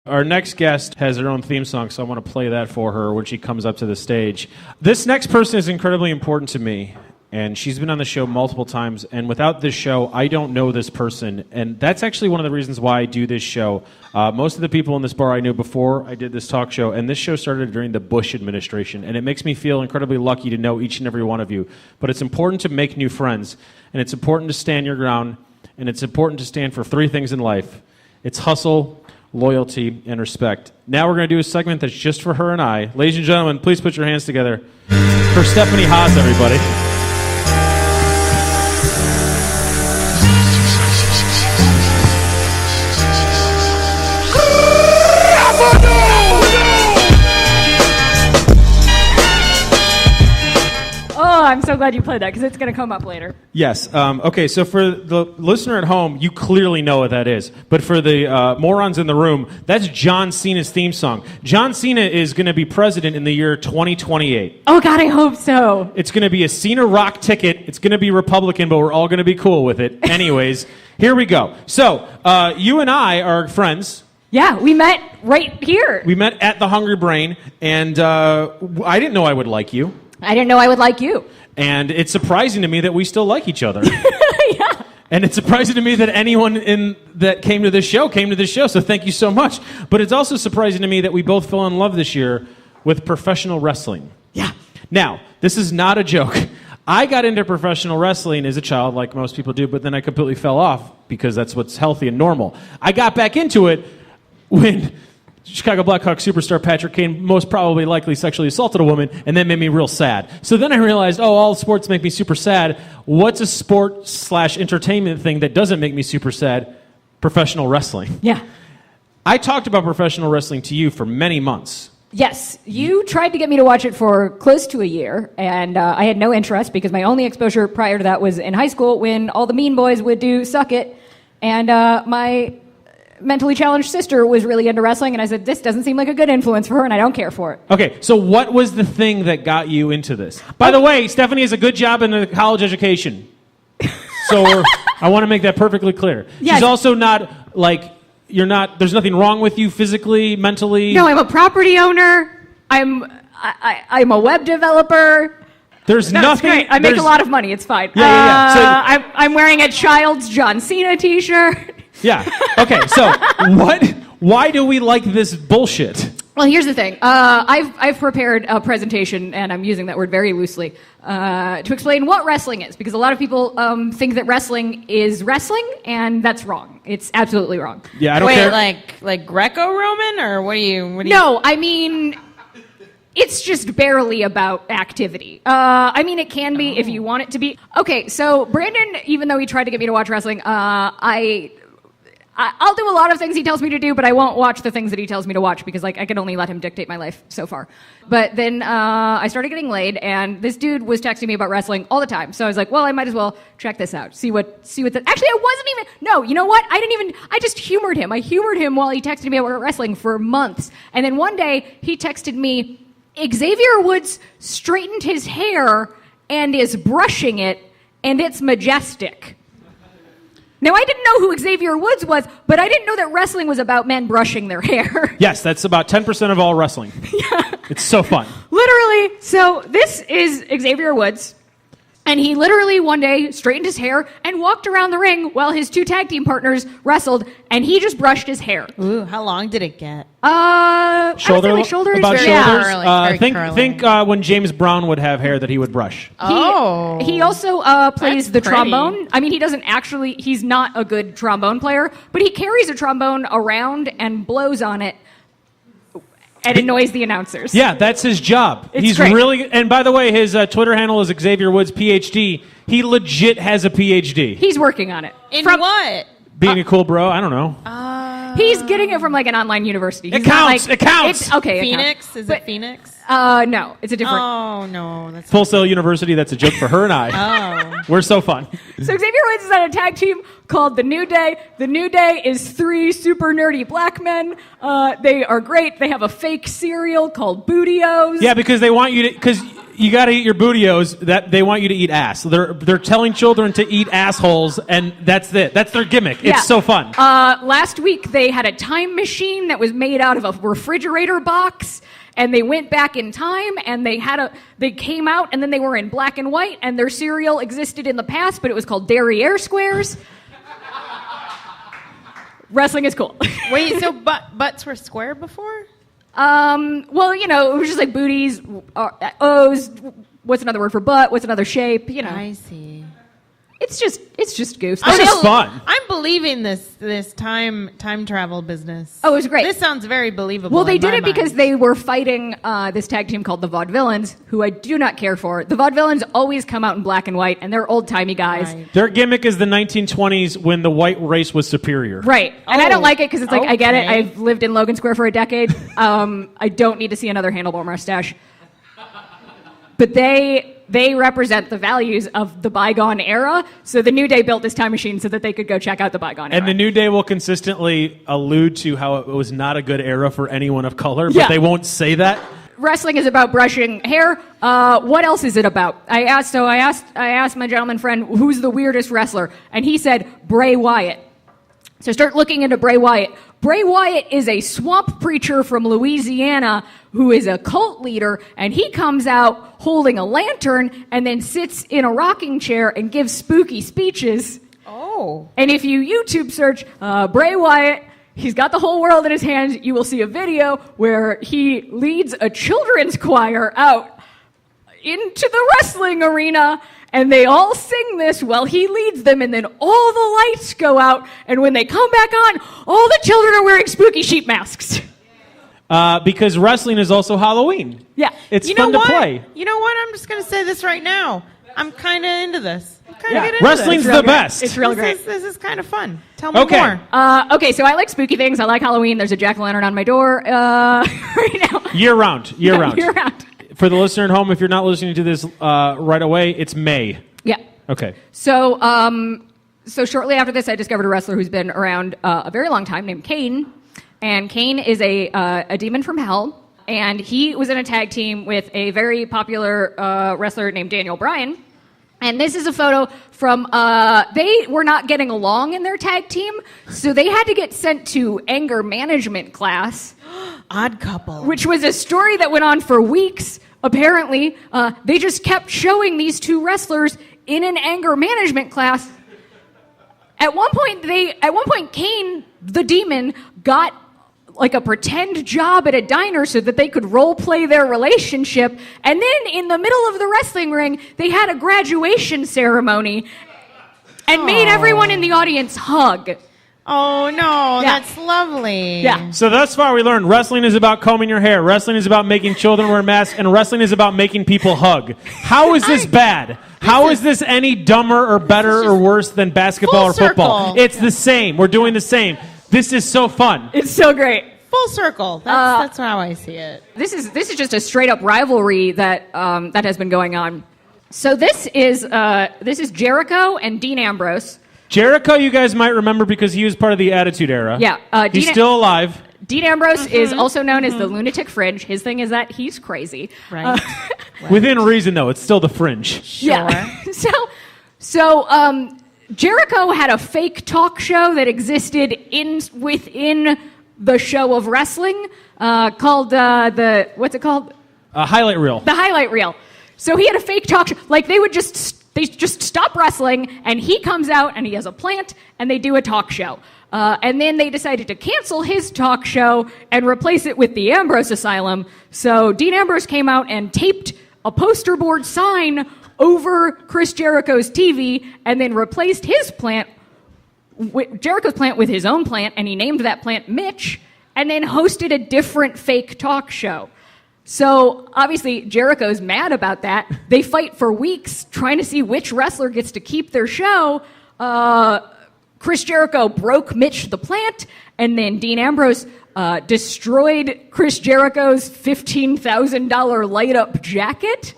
Our next guest has her own theme song, so I want to play that for her when she comes up to the stage. This next person is incredibly important to me, and she's been on the show multiple times, and without this show, I don't know this person, and that's actually one of the reasons why I do this show. Most of the people in this bar I knew before I did this talk show, and this show started during the Bush administration, and it makes me feel incredibly lucky to know each and every one of you. But it's important to make new friends, and it's important to stand your ground, and it's important to stand for three things in life. It's hustle, loyalty, and respect. Now we're going to do a segment that's just for her and I. Ladies and gentlemen, please put your hands together for Stephanie Hasz, everybody. I'm so glad you played that because it's going to come up later. Yes. Okay, so for the listener at home, you clearly know what that is. But for the morons in the room, that's John Cena's theme song. John Cena is going to be president in the year 2028. Oh, God, I hope so. It's going to be a Cena rock ticket. It's going to be Republican, but we're all going to be cool with it. Anyways, here we go. So, you and I are friends. Yeah, we met right here. We met at the Hungry Brain, and I didn't know I would like you. I didn't know I would like you. And it's surprising to me that we still like each other. Yeah. And it's surprising to me that anyone that came to this show, so thank you so much. But it's also surprising to me that we both fell in love this year with professional wrestling. Yeah. Now, this is not a joke. I got into professional wrestling as a child, like most people do, but then I completely fell off because that's what's healthy and normal. I got back into it when Chicago Blackhawks superstar Patrick Kane most probably likely sexually assaulted a woman, and that made me real sad. So then I realized, all sports make me super sad. What's a sport/entertainment thing that doesn't make me super sad? Professional wrestling. Yeah. I talked about professional wrestling to you for many months. Yes, you tried to get me to watch it for close to a year, and I had no interest because my only exposure prior to that was in high school when all the mean boys would do Suck It, and my mentally challenged sister was really into wrestling, and I said, this doesn't seem like a good influence for her, and I don't care for it. Okay, so what was the thing that got you into this? By the way, Stephanie has a good job in a college education. So I want to make that perfectly clear. Yes. She's also not, there's nothing wrong with you physically, mentally. No, I'm a property owner. I'm a web developer. There's No, nothing. it's great. I make a lot of money. It's fine. Yeah. So, I'm wearing a child's John Cena t-shirt. Yeah. Okay. So why do we like this bullshit? Well, here's the thing. I've prepared a presentation, and I'm using that word very loosely, to explain what wrestling is, because a lot of people think that wrestling is wrestling, and that's wrong. It's absolutely wrong. Yeah, I don't care. like Greco-Roman, or what do you? No, I mean, it's just barely about activity. I mean, it can be if you want it to be. Okay, so Brandon, even though he tried to get me to watch wrestling, I'll do a lot of things he tells me to do, but I won't watch the things that he tells me to watch because, I can only let him dictate my life so far. But then I started getting laid, and this dude was texting me about wrestling all the time. So I was like, well, I might as well check this out. See what actually, I wasn't even, no, you know what? I just humored him. I humored him while he texted me about wrestling for months. And then one day, he texted me, Xavier Woods straightened his hair and is brushing it, and it's majestic. Now, I didn't know who Xavier Woods was, but I didn't know that wrestling was about men brushing their hair. Yes, that's about 10% of all wrestling. Yeah. It's so fun. Literally. So this is Xavier Woods, and he literally one day straightened his hair and walked around the ring while his two tag team partners wrestled, and he just brushed his hair. Ooh, how long did it get? Shoulder, I would say shoulders. about Yeah. shoulders. Very curly. Think when James Brown would have hair that he would brush. He also plays That's the pretty. trombone. I mean, he's not a good trombone player, but he carries a trombone around and blows on it and annoys the announcers. Yeah, that's his job. It's He's great. really, and by the way, his Twitter handle is Xavier Woods PhD. He legit has a PhD. He's working on it. In what? Being a cool bro, I don't know. He's getting it from an online university. He's It counts. It counts. It's, okay, Phoenix? Is it Phoenix? No, it's a different. Oh, no. That's Full Sail University, that's a joke for her and I. Oh. We're so fun. So Xavier Woods is on a tag team called The New Day. The New Day is 3 super nerdy black men. They are great. They have a fake cereal called Bootios. Yeah, because they want you to, because you got to eat your bootios. That they want you to eat ass. They're telling children to eat assholes, and that's it. That's their gimmick. Yeah. It's so fun. Last week they had a time machine that was made out of a refrigerator box, and they went back in time, and they came out, and then they were in black and white, and their cereal existed in the past, but it was called Derriere Squares. Wrestling is cool. Wait, so butts were square before? Well, it was just like booties, O's. What's another word for butt? What's another shape? I see. It's just goofs. This is fun. I'm believing this time travel business. Oh, it was great. This sounds very believable. Well, they in did my it because mind. they were fighting this tag team called the Vaudevillains, who I do not care for. The Vaudevillains always come out in black and white, and they're old-timey guys. Right. Their gimmick is the 1920s when the white race was superior. Right. And I don't like it because it's like, I get it. Okay. I've lived in Logan Square for a decade. I don't need to see another handlebar mustache. But they represent the values of the bygone era. So the New Day built this time machine so that they could go check out the bygone era. And the New Day will consistently allude to how it was not a good era for anyone of color, but Yeah. they won't say that. Wrestling is about brushing hair. What else is it about? I asked my gentleman friend, who's the weirdest wrestler? And he said, Bray Wyatt. So start looking into Bray Wyatt. Bray Wyatt is a swamp preacher from Louisiana who is a cult leader, and he comes out holding a lantern and then sits in a rocking chair and gives spooky speeches. Oh. And if you YouTube search Bray Wyatt, he's got the whole world in his hands, you will see a video where he leads a children's choir out into the wrestling arena, and they all sing this while he leads them, and then all the lights go out, and when they come back on, all the children are wearing spooky sheep masks. Because wrestling is also Halloween. Yeah. It's You fun know to what? play. You know what? I'm just going to say this right now. I'm kind of into this. I'm kind of Yeah. getting into Wrestling's this. the best. It's real great. This is kind of fun. Tell me Okay. more. Okay, so I like spooky things. I like Halloween. There's a jack-o'-lantern on my door right now. Year round. Year round. For the listener at home, if you're not listening to this right away, it's May. Yeah. Okay. So, so shortly after this, I discovered a wrestler who's been around a very long time named Kane. And Kane is a demon from hell. And he was in a tag team with a very popular wrestler named Daniel Bryan. And this is a photo from, they were not getting along in their tag team, so they had to get sent to anger management class. Odd couple. Which was a story that went on for weeks. Apparently, they just kept showing these two wrestlers in an anger management class. At one point, Kane, the demon, got like a pretend job at a diner so that they could role play their relationship. And then in the middle of the wrestling ring, they had a graduation ceremony and made everyone in the audience hug. Oh, no. Yeah. That's lovely. Yeah. So thus far, we learned wrestling is about combing your hair. Wrestling is about making children wear masks. And wrestling is about making people hug. How is this bad? How is this any dumber or better or worse than basketball or full football? circle. It's the same. We're doing the same. This is so fun. It's so great. Full circle. That's how I see it. This is just a straight up rivalry that that has been going on. So this is Jericho and Dean Ambrose. Jericho, you guys might remember because he was part of the Attitude Era. Yeah, he's still alive. Dean Ambrose is also known as the Lunatic Fringe. His thing is that he's crazy. Right. Within reason, though, it's still the Fringe. Sure. Yeah. So Jericho had a fake talk show that existed within the show of wrestling called what's it called? Highlight reel. The highlight reel. So he had a fake talk show. Like they just stop wrestling, and he comes out and he has a plant, and they do a talk show. And then they decided to cancel his talk show and replace it with the Ambrose Asylum. So Dean Ambrose came out and taped a poster board sign over Chris Jericho's TV, and then replaced his plant, Jericho's plant, with his own plant, and he named that plant Mitch, and then hosted a different fake talk show. So obviously Jericho's mad about that. They fight for weeks trying to see which wrestler gets to keep their show. Chris Jericho broke Mitch the plant, and then Dean Ambrose destroyed Chris Jericho's $15,000 light-up jacket.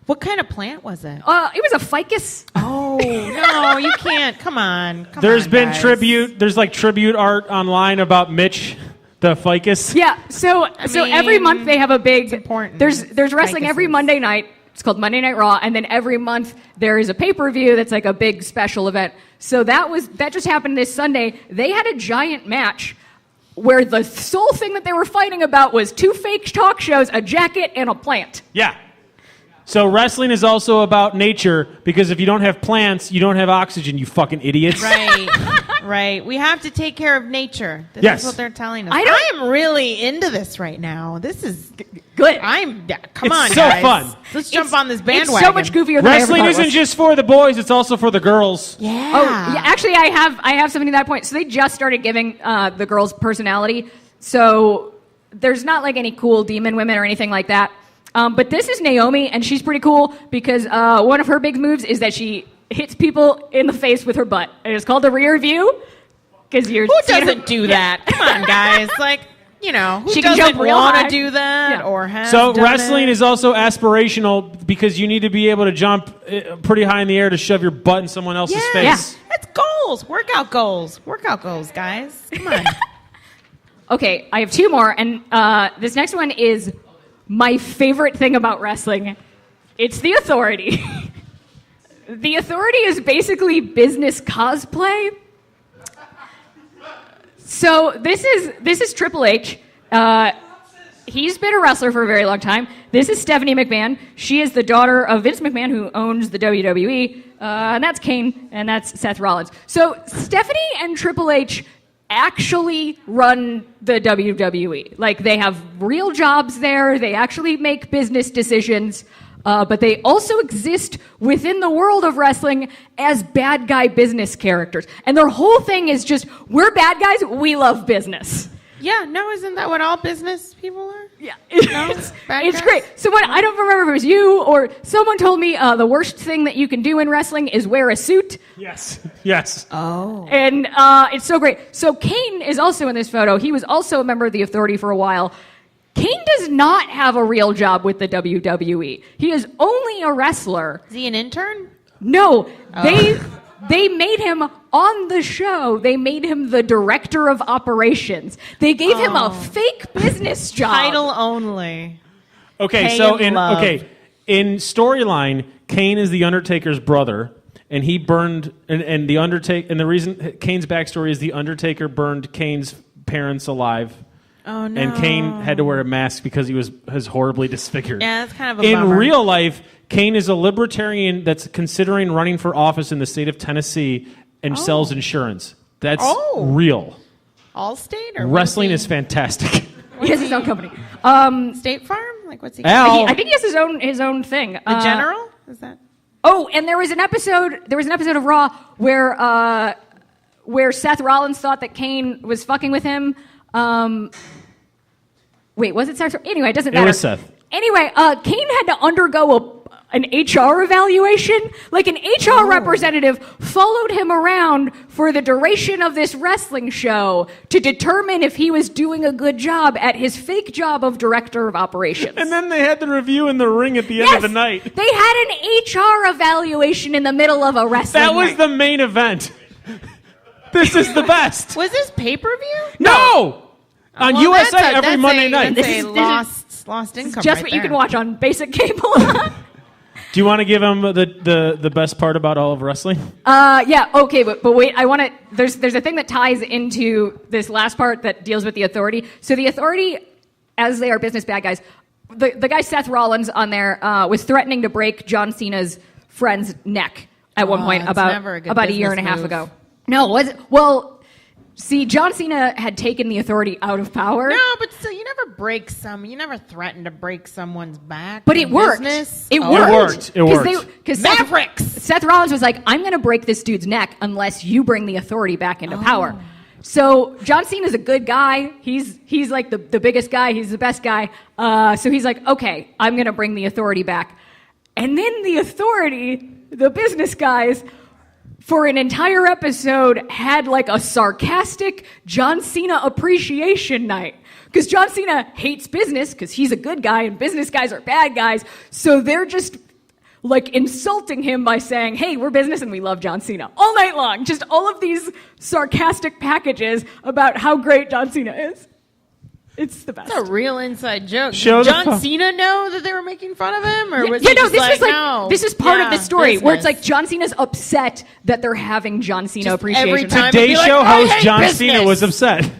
What kind of plant was it? It was a ficus. Oh, no, you can't. Come on. There's been guys. tribute. There's like tribute art online about Mitch The ficus? Yeah. So every month they have a big. important. There's wrestling every Ficuses. Monday night. It's called Monday Night Raw, and then every month there is a pay-per-view that's like a big special event. So that just happened this Sunday. They had a giant match where the sole thing that they were fighting about was 2 fake talk shows, a jacket, and a plant. Yeah. So wrestling is also about nature, because if you don't have plants, you don't have oxygen, you fucking idiots. Right. We have to take care of nature. This Yes. is what they're telling us. I I am really into this right now. This is Good. come It's on, so guys. fun. Let's jump on this It's bandwagon. so much goofier than I ever Wrestling thought it isn't was. just for the boys, it's also for the girls. Yeah. Oh, yeah. Actually, I have something to that point. So they just started giving the girls personality. So there's not like any cool demon women or anything like that. But this is Naomi, and she's pretty cool because one of her big moves is that she hits people in the face with her butt. And it's called the rear view. Because you're Who seeing doesn't her- do that? Come on, guys. Like, who She can doesn't jump real want high. to do that Yeah. or have So done wrestling it? is also aspirational, because you need to be able to jump pretty high in the air to shove your butt in someone else's face. That's goals. Workout goals, guys. Come on. Okay, I have 2 more, and this next one is my favorite thing about wrestling. It's the Authority. The Authority is basically business cosplay. So this is Triple H. He's been a wrestler for a very long time. This is Stephanie McMahon. She is the daughter of Vince McMahon, who owns the WWE. And that's Kane, and that's Seth Rollins. So Stephanie and Triple H actually run the WWE. Like, they have real jobs there. They actually make business decisions. But they also exist within the world of wrestling as bad guy business characters. And their whole thing is just, we're bad guys, we love business. Yeah, no, isn't that what all business people are? Yeah, No? Bad it's guys? great. So I don't remember if it was you or someone told me the worst thing that you can do in wrestling is wear a suit. Yes. Oh. And it's so great. So Kane is also in this photo. He was also a member of the Authority for a while. Kane does not have a real job with the WWE. He is only a wrestler. Is he an intern? No, they made him on the show. They made him the director of operations. They gave him a fake business job. Title only. Okay, Pay so and love. in storyline, Kane is the Undertaker's brother, and he burned and the Undertaker, and the reason Kane's backstory is the Undertaker burned Kane's parents alive. Oh, no. And Kane had to wear a mask because he was horribly disfigured. Yeah, that's kind of a In bummer. real life, Kane is a libertarian that's considering running for office in the state of Tennessee and sells insurance. That's real. Allstate or Wrestling is fantastic. He has his own company. State Farm? Like, what's he? Al, I think he has his own thing. The General? Is that? Oh, and there was an episode of Raw where Seth Rollins thought that Kane was fucking with him. Wait, was it Seth? Anyway, it doesn't matter. It was Seth. Anyway, Kane had to undergo an HR evaluation. Like, an HR representative followed him around for the duration of this wrestling show to determine if he was doing a good job at his fake job of director of operations. and then they had the review in the ring at the end of the night. They had an HR evaluation in the middle of a wrestling That was ring. the main event. This is the best. Was this pay-per-view? No! On Well, USA that's every Monday night. That's This a is- lost income just right what you there. can watch on basic cable. Do you want to give him the best part about all of wrestling? Yeah, okay, but wait, I want to. There's a thing that ties into this last part that deals with the Authority. So the Authority, as they are business bad guys, the guy Seth Rollins on there was threatening to break John Cena's friend's neck at one point it's about never a good a year and a business half move. ago. No, was it? Well, see, John Cena had taken the Authority out of power. No, but still, you never threaten to break someone's back. But it in worked. business. It Oh. worked. It worked. Because Mavericks! Seth Rollins was like, I'm going to break this dude's neck unless you bring the Authority back into Oh. power. So John Cena's a good guy. He's like the biggest guy. He's the best guy. So he's like, okay, I'm going to bring the Authority back. And then the Authority, the business guys, for an entire episode had like a sarcastic John Cena appreciation night. Because John Cena hates business because he's a good guy and business guys are bad guys. So they're just like insulting him by saying, hey, we're business and we love John Cena all night long. Just all of these sarcastic packages about how great John Cena is. It's the best. It's a real inside joke. Show Did the John Cena know that they were making fun of him, or was Yeah, he no, just this like, was like no? this is part of the story where it's business. like John Cena's upset that they're having John Cena Just appreciation. every Month. time- Today be like, Show "I host hate John business." Cena was upset.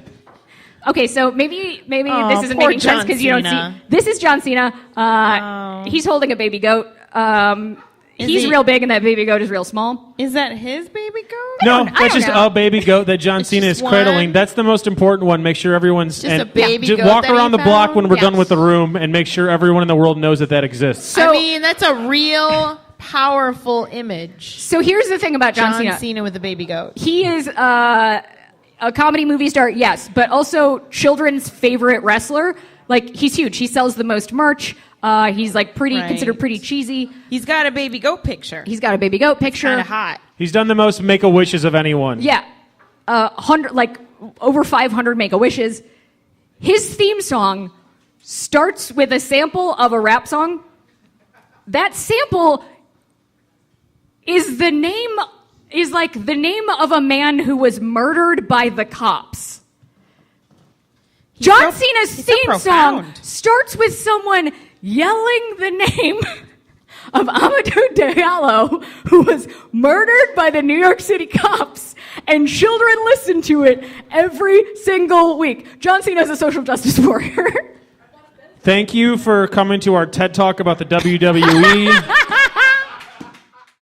Okay, so maybe Oh, this isn't poor making sense John because you don't Cena. see. This is John Cena. He's holding a baby goat. He's he- real big, and that baby goat is real small. Is that his baby goat? No, I that's don't just know. a baby goat that John Cena is just cradling. one? That's the most important one. Make sure everyone's Just a baby just goat walk that he around the block found? when we're done Yes. with the room and make sure everyone in the world knows that exists. So, I mean, that's a real powerful image. so here's the thing about John John Cena. Cena with a baby goat. He is a comedy movie star, yes, but also children's favorite wrestler. Like, he's huge. He sells the most merch. He's like Right. considered pretty cheesy. He's got a baby goat picture. He's got a baby goat picture. Kind of hot. He's done the most Make-A-Wishes of anyone. Yeah, over 500 Make-A-Wishes. His theme song starts with a sample of a rap song. That sample is the name of a man who was murdered by the cops. John Cena's he's so theme song profound. starts with someone yelling the name of Amadou Diallo, who was murdered by the New York City cops, and children listen to it every single week. John Cena is a social justice warrior. Thank you for coming to our TED Talk about the WWE.